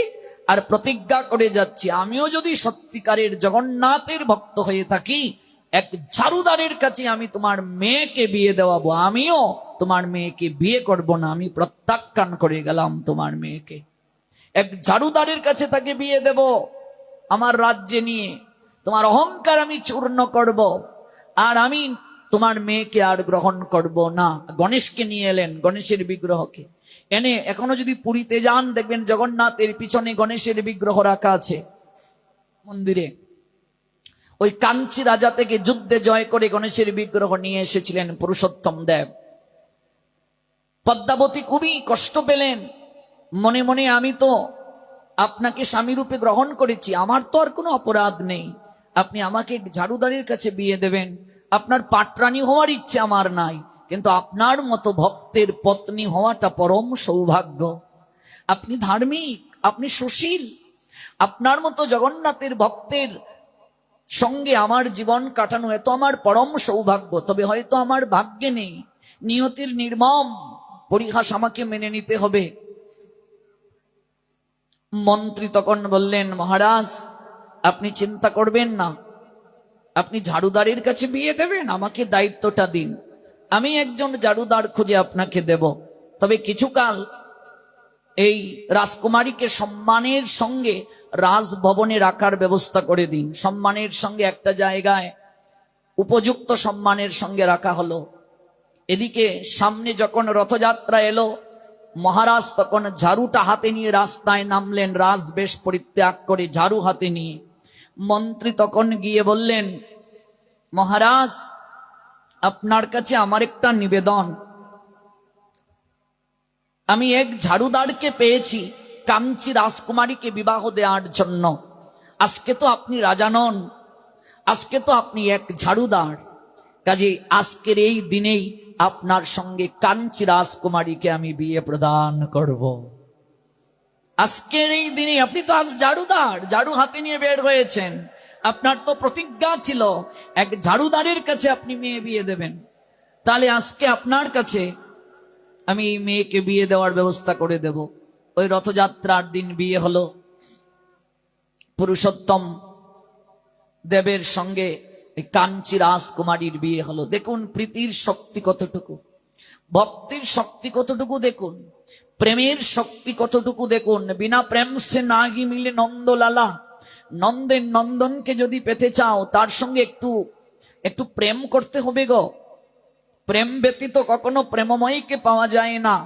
Speaker 1: আর প্রতিজ্ঞা করে যাচ্ছি, আমিও যদি সত্যিকারের জগন্নাথের ভক্ত হয়ে থাকি, এক ঝাড়ুদারের কাছে আমি তোমার মেয়েকে বিয়ে দেওয়াবো, আমিও তোমার মেয়েকে বিয়ে করব না, আমি প্রত্যাখ্যান করে গেলাম তোমার মেয়েকে। এক ঝাড়ুদারের কাছে তাকে বিয়ে দেব আমার রাজ্যে নিয়ে, তোমার অহংকার আমি চূর্ণ করব, আর আমি তোমার মেয়েকে আর গ্রহণ করব না। গণেশকে নিয়ে এলেন, গণেশের বিগ্রহকে এনে, এখনো যদি পুরীতে যান দেখবেন জগন্নাথের পিছনে গণেশের বিগ্রহ রাখা আছে মন্দিরে। ওই কাঞ্চি রাজা থেকে যুদ্ধে জয় করে গণেশের বিগ্রহ নিয়ে এসেছিলেন পুরুষোত্তম দেব। পদ্মাবতী খুবই কষ্ট পেলেন, মনে মনে আমি তো আপনাকে স্বামী রূপে গ্রহণ করেছি, আমার তো আর কোনো অপরাধ নেই, আপনি আমাকে ঝাড়ুদারের কাছে বিয়ে দেবেন, আপনার পাটরানী হওয়ার ইচ্ছে আমার নাই, কিন্তু আপনার মতো ভক্তের পত্নী হওয়াটা পরম সৌভাগ্য। আপনি ধার্মিক, আপনি সুশীল, আপনার মতো জগন্নাথের ভক্তের সঙ্গে আমার জীবন কাটানো এত আমার পরম সৌভাগ্য। তবে হয়তো আমার ভাগ্যে নেই, নিয়তির নির্মম পরিহাস আমাকে মেনে নিতে হবে। মন্ত্রী তখন বললেন, মহারাজ আপনি চিন্তা করবেন না, আপনি ঝাড়ুদারের কাছে বিয়ে দেবেন, আমাকে দায়িত্বটা দিন, আমি একজন ঝাড়ুদার খুঁজে আপনাকে দেব। তবে কিছুকাল এই রাজকুমারীকে সম্মানের সঙ্গে রাজভবনে রাখার ব্যবস্থা করে দিন। সম্মানের সঙ্গে একটা জায়গায় উপযুক্ত সম্মানের সঙ্গে রাখা হলো। এদিকে সামনে যখন রথযাত্রা এলো, মহারাজ তখন ঝাড়ুটা হাতে নিয়ে রাস্তায় নামলেন, রাজবেশ পরিত্যাগ করে ঝাড়ু হাতে নিয়ে। মন্ত্রী তখন গিয়ে বললেন, মহারাজ আপনার কাছে আমার একটা নিবেদন, আমি এক ঝাড়ুদারকে পেয়েছি কাঞ্চি রাজকুমারীকে বিবাহ দেওয়ার জন্য। আজকে তো আপনি রাজা নন, আজকে তো আপনি এক ঝাড়ুদার, কাজে আজকের এই দিনেই আপনার সঙ্গে কাঞ্চি রাজকুমারীকে আমি বিয়ে প্রদান করব। আজকের এই দিনে আপনি তো আজ ঝাড়ুদার, ঝাড়ু হাতে নিয়ে বের হয়েছেন, আপনার তো প্রতিজ্ঞা ছিল এক ঝাড়ুদারের কাছে আপনি মেয়ে বিয়ে দেবেন। তাহলে আজকে আপনার কাছে আমি এই মেয়েকে বিয়ে দেওয়ার ব্যবস্থা করে দেব। ওই রথযাত্রার দিন বিয়ে হলো পুরুষোত্তম দেবের সঙ্গে এই কাঞ্চি রাজকুমারীর বিয়ে হলো। দেখুন প্রীতির শক্তি কতটুকু, ভক্তির শক্তি কতটুকু দেখুন, প্রেমের শক্তি কতটুকু দেখুন। বিনা প্রেম সে নাহি মিলে নন্দলালা, নন্দের নন্দনকে যদি পেতে চাও তার সঙ্গে একটু প্রেম করতে হবে গো। প্রেম ব্যতীত কখনো প্রেমময়ীকে পাওয়া যায় না।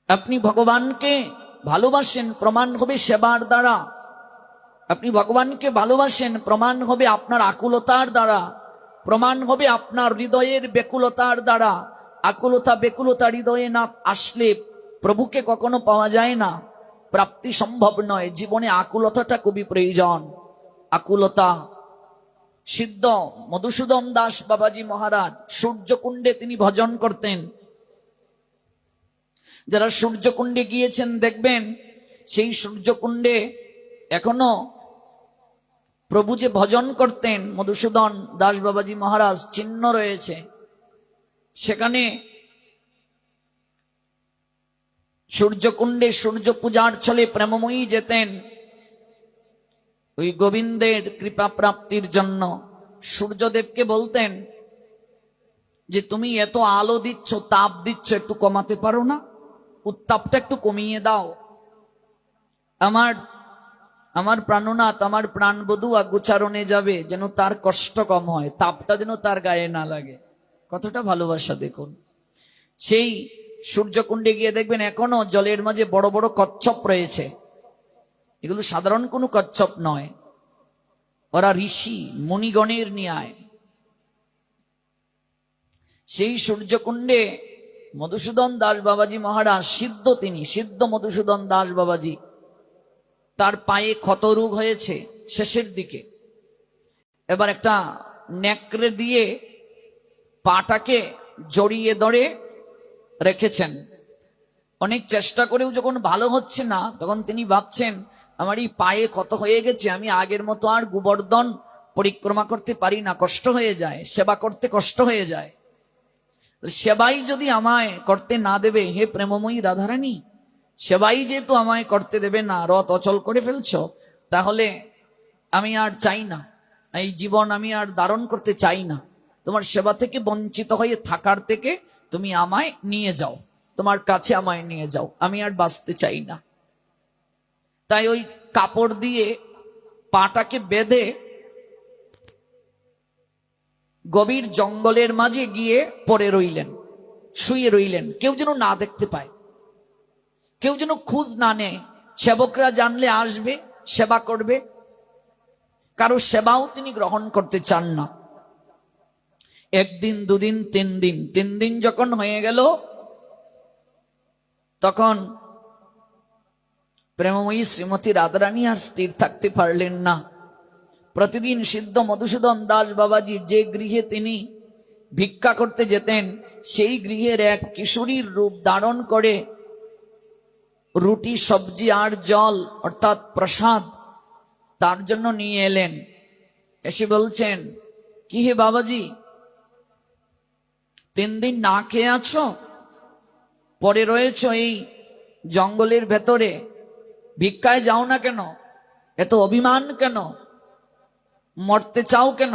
Speaker 1: আপনি ভগবানকে ভালোবাসেন প্রমাণ হবে সেবার দ্বারা, আপনি ভগবানকে ভালোবাসেন প্রমাণ হবে আপনার আকুলতার দ্বারা, প্রমাণ হবে আপনার হৃদয়ের বেকুলতার দ্বারা। আকুলতা বেকুলতা হৃদয়ে না আসলে প্রভুকে কখনো পাওয়া যায় না, প্রাপ্তি সম্ভব নয়। জীবনে আকুলতাটা খুবই প্রয়োজন। আকুলতা। সিদ্ধ মধুসূদন দাস বাবাজি মহারাজ সূর্যকুণ্ডে তিনি ভজন করতেন। যারা সূর্যকুণ্ডে গিয়েছেন দেখবেন সেই সূর্যকুণ্ডে এখনো প্রভু যে ভজন করতেন মধুসূদন দাস বাবাজি মহারাজ চিহ্ন রয়েছে। সেখানে সূর্যকুণ্ডে সূর্য পূজার ছলে প্রেমময়ী যেতেন ওই গোবিন্দের কৃপা প্রাপ্তির জন্য। সূর্যদেবকে বলতেন যে তুমি এত আলো দিচ্ছ, তাপ দিচ্ছ, একটু কমাতে পারো না? উত্তাপটা একটু কমিয়ে দাও। আমার প্রাণনাথ, আমার প্রাণবধূ গোচারণে যাবে, যেন তার কষ্ট কম হয়, তাপটা যেন তার গায়ে না লাগে। কতটা ভালোবাসা দেখুন। সেই সূর্যকুণ্ডে গিয়ে দেখবেন এখনো জলের মাঝে বড় বড় কচ্ছপ রয়েছে। এগুলো সাধারণ কোনো কচ্ছপ নয়, ওরা ঋষি মুনিগণের ন্যায়। সেই সূর্যকুণ্ডে মধুসূদন দাস বাবাজি মহারাজ সিদ্ধ, তিনি সিদ্ধ মধুসূদন দাস বাবাজি, তার পায়ে ক্ষতরোগ হয়েছে শেষের দিকে। এবার একটা নেকড়ে দিয়ে পাটাকে জড়িয়ে ধরে রেখেছেন। অনেক চেষ্টা করেও যখন ভালো হচ্ছে না, তখন তিনি ভাবছেন আমার এই পায়ে ক্ষত হয়ে গেছে, আমি আগের মতো আর গোবর্ধন পরিক্রমা করতে পারি না, কষ্ট হয়ে যায়, সেবা করতে কষ্ট হয়ে যায়। সেবাই যদি আমায় করতে না দেবে, হে প্রেমময়ী রাধারানী, সেবাই যেহেতু আমায় করতে দেবে না, রথ অচল করে ফেলছ, তাহলে আমি আর চাই না, এই জীবন আমি আর ধারণ করতে চাই না। তোমার সেবা থেকে বঞ্চিত হয়ে থাকার থেকে তুমি আমায় নিয়ে যাও, তোমার কাছে আমায় নিয়ে যাও, আমি আর বাঁচতে চাই না। তাই ওই কাপড় দিয়ে পাটাকে বেঁধে গভীর জঙ্গলের মাঝে গিয়ে পড়ে রইলেন, শুয়ে রইলেন, কেউ যেন না দেখতে পায়, কেউ যেন খোঁজ না নেয়। সেবকরা জানলে আসবে, সেবা করবে, কারো সেবাও তিনি গ্রহণ করতে চান না। একদিন, দুদিন, 3 দিন, 3 দিন যখন হয়ে গেল, তখন প্রেমময়ী শ্রীমতী রাধারানী আর স্থির থাকতে পারলেন না। প্রতিদিন সিদ্ধ মধুসূদন দাস বাবাজি যে গৃহে তিনি ভিক্ষা করতে যেতেন, সেই গৃহের এক কিশোরীর রূপ ধারণ করে রুটি, সবজি আর জল অর্থাৎ প্রসাদ তার জন্য নিয়ে এলেন। এসে বলছেন, কি হে বাবাজি, 3 দিন না খেয়ে আছো, পরে রয়েছ এই জঙ্গলের ভেতরে, ভিক্ষায় যাও না কেন? এত অভিমান কেন? মরতে চাও কেন?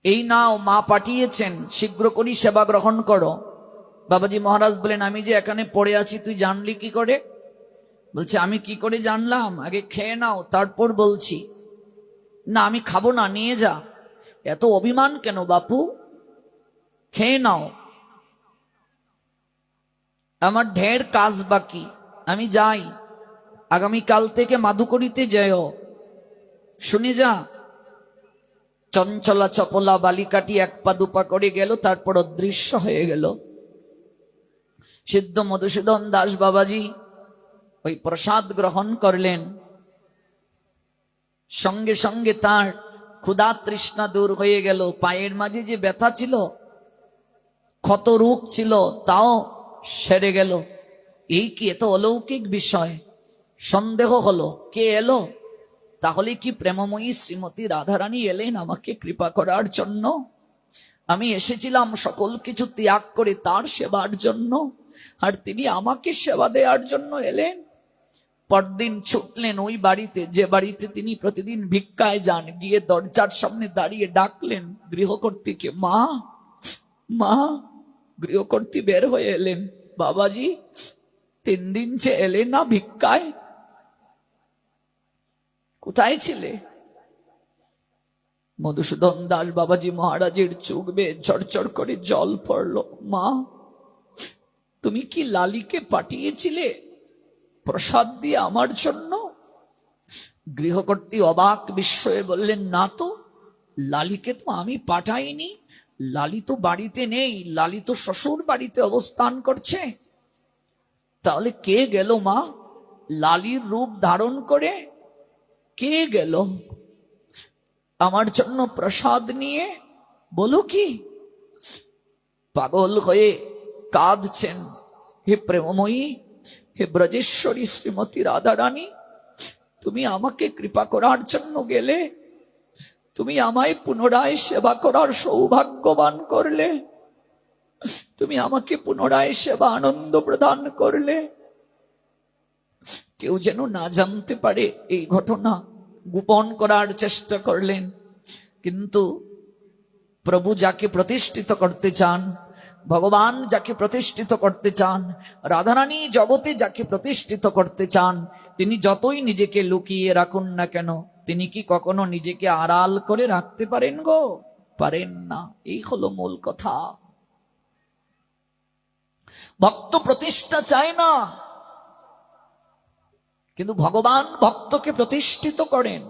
Speaker 1: এই নাও, মা পাঠিয়েছেন, শীঘ্র করি সেবা গ্রহণ করো। বাবাজি মহারাজ বলেন, আমি যে এখানে পড়ে আছি তুই জানলি কি করে? বলছে, আমি কি করে জানলাম, আগে খেয়ে নাও তারপর বলছি। না, আমি খাবো না, নিয়ে যা। এত অভিমান কেন বাপু, খেয়ে নাও, আমার ঢের কাজ বাকি, আমি যাই, আগামীকাল থেকে মাধুকরীতে যেও, শুনে যা। চঞ্চলা চপলা বালিকাটি 1 পা 2 পা করে গেল, তারপর অদৃশ্য হয়ে গেল। সিদ্ধ মধুসূদন দাস বাবাজি ওই প্রসাদ গ্রহণ করলেন, সঙ্গে সঙ্গে তার ক্ষুধা তৃষ্ণা দূর হয়ে গেল, পায়ের মাঝে যে ব্যথা ছিল, ক্ষত রোগ ছিল, তাও সেরে গেল। এই কি এত অলৌকিক বিষয়? সন্দেহ হলো কে এলো? তাহলে কি প্রেমময়ী শ্রীমতী রাধারানী এলেন আমাকে কৃপা করার জন্য? আমি এসেছিলাম সকল কিছু ত্যাগ করে তার সেবার জন্য, আর তিনি আমাকে সেবা দেওয়ার জন্য এলেন। পরদিন ছুটলেন ওই বাড়িতে, যে বাড়িতে তিনি প্রতিদিন ভিক্ষায় যান, গিয়ে দরজার সামনে দাঁড়িয়ে ডাকলেন গৃহকর্ত্রীকে, মা মা। গৃহকর্ত্রী বের হয়ে এলেন, বাবাজি 3 দিন যে এলে না ভিক্ষায়, কোথায় ছিলে? মধুসূদন দাস বাবাজি মহারাজের চোখ বেয়ে ঝরঝর করে জল পড়ল। মা, তুমি কি লালিকে পাঠিয়েছিলে প্রসাদ দিয়ে আমার জন্য? গৃহকর্ত্রী অবাক বিস্ময়ে বললেন, না তো, লালিকে তো আমি পাঠাইনি, লালি তো বাড়িতে নেই, লালি তো শ্বশুর বাড়িতে অবস্থান করছে। তাহলে কে গেল মা? লালির রূপ ধারণ করে কে গেল আমার জন্য প্রসাদ নিয়ে? বলো কি? পাগল হয়ে কাঁদছেন, হে প্রেমময়ী, হে ব্রজেশ্বরী শ্রীমতী রাধারানী, তুমি আমাকে কৃপা করার জন্য গেলে, তুমি আমায় পুনরায় সেবা করার সৌভাগ্যবান করলে, তুমি আমাকে পুনরায় সেবা আনন্দ প্রদান করলে। কেউ যেন না জানতে পারে এই ঘটনা, গোপন করার চেষ্টা করলেন। কিন্তু প্রভু যাকে প্রতিষ্ঠিত করতে চান, ভগবান যাকে প্রতিষ্ঠিত করতে চান, রাধারানী জগতে যাকে প্রতিষ্ঠিত করতে চান, তিনি যতই নিজেকে লুকিয়ে রাখুন না কেন, তিনি কি কখনো নিজেকে আড়াল করে রাখতে পারেন গো? পারেন না। এই হলো মূল কথা। ভক্ত প্রতিষ্ঠা চায় না, কিন্তু ভগবান ভক্তকে প্রতিষ্ঠিত করেন।